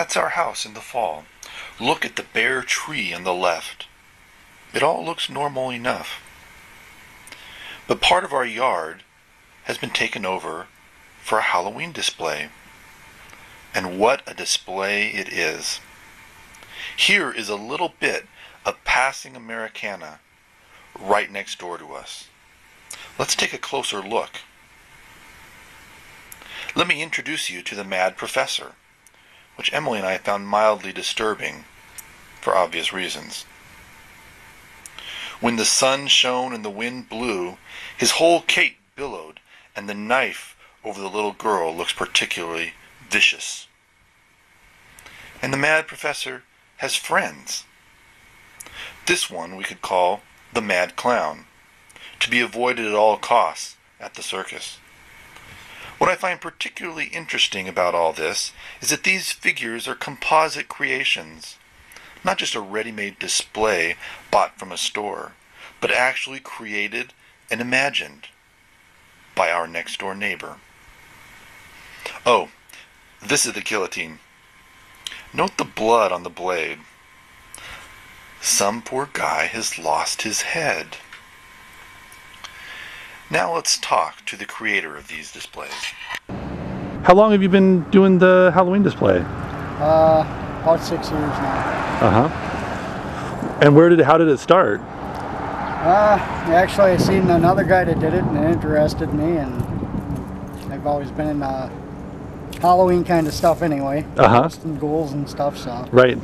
That's our house in the fall. Look at the bare tree on the left. It all looks normal enough. But part of our yard has been taken over for a Halloween display. And what a display it is. Here is a little bit of passing Americana right next door to us. Let's take a closer look. Let me introduce you to the Mad Professor, which Emily and I found mildly disturbing for obvious reasons. When the sun shone and the wind blew, his whole cape billowed, and the knife over the little girl looks particularly vicious. And the Mad Professor has friends. This one we could call the Mad Clown, to be avoided at all costs at the circus. What I find particularly interesting about all this is that these figures are composite creations, not just a ready-made display bought from a store, but actually created and imagined by our next-door neighbor. Oh, this is the guillotine. Note the blood on the blade. Some poor guy has lost his head. Now let's talk to the creator of these displays. How long have you been doing the Halloween display? About 6 years now. And how did it start? Actually I seen another guy that did it and it interested me, and I've always been in Halloween kind of stuff anyway. Ghosts and ghouls and stuff, so. Right.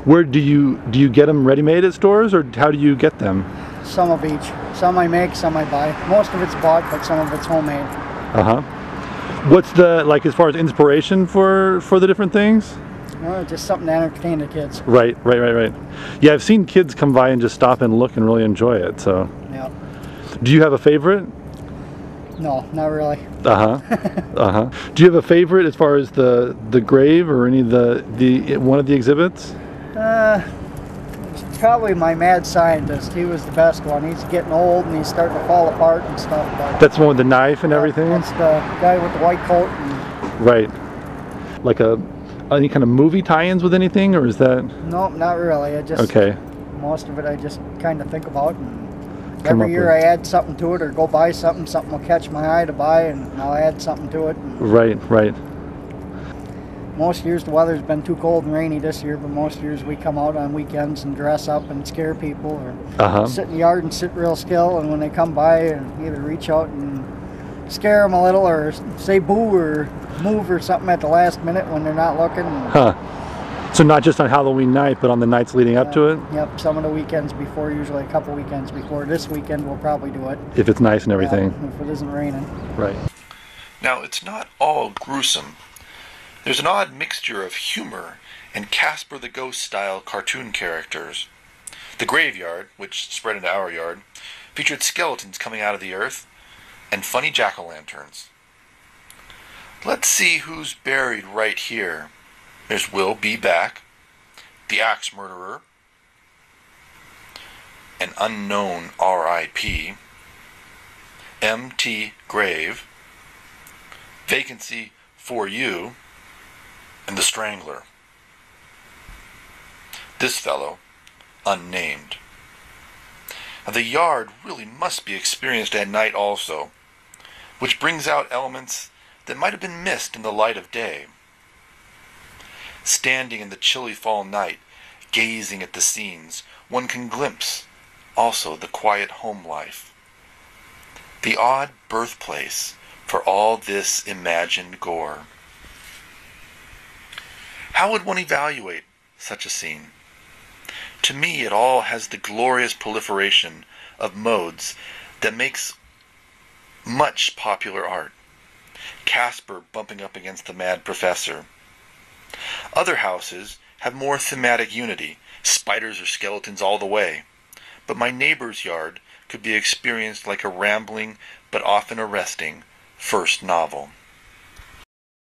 Where do you get them ready-made at stores, or how do you get them? Some of each. Some I make, some I buy. Most of it's bought, but some of it's homemade. What's the, like, as far as inspiration for the different things? Just something to entertain the kids. Right. Yeah, I've seen kids come by and just stop and look and really enjoy it, so. Yeah. Do you have a favorite? No, not really. Do you have a favorite as far as the grave or any of the one of the exhibits? It's probably my mad scientist. He was the best one. He's getting old and he's starting to fall apart and stuff. But that's the one with the knife and everything? That's the guy with the white coat. And right. Like any kind of movie tie-ins with anything, or is that? No, not really. I just, okay. Most of it I just kind of think about, and every year I add something to it or go buy something. Something will catch my eye to buy, and I'll add something to it. Right. Most years the weather's been too cold and rainy this year, but most years we come out on weekends and dress up and scare people, or sit in the yard and sit real still, and when they come by, either reach out and scare them a little, or say boo or move or something at the last minute when they're not looking. So not just on Halloween night, but on the nights leading up to it? Yep, some of the weekends before, usually a couple weekends before. This weekend we'll probably do it. If it's nice and everything. If it isn't raining. Right. Now, it's not all gruesome. There's an odd mixture of humor and Casper the Ghost-style cartoon characters. The graveyard, which spread into our yard, featured skeletons coming out of the earth and funny jack-o'-lanterns. Let's see who's buried right here. There's Will Be Back, the Axe Murderer, an unknown R.I.P., M.T. Grave, Vacancy for You, and the Strangler. This fellow, unnamed. Now, the yard really must be experienced at night also, which brings out elements that might have been missed in the light of day. Standing in the chilly fall night, gazing at the scenes, one can glimpse also the quiet home life. The odd birthplace for all this imagined gore. How would one evaluate such a scene? To me, it all has the glorious proliferation of modes that makes much popular art. Casper bumping up against the Mad Professor. Other houses have more thematic unity, spiders or skeletons all the way. But my neighbor's yard could be experienced like a rambling but often arresting first novel.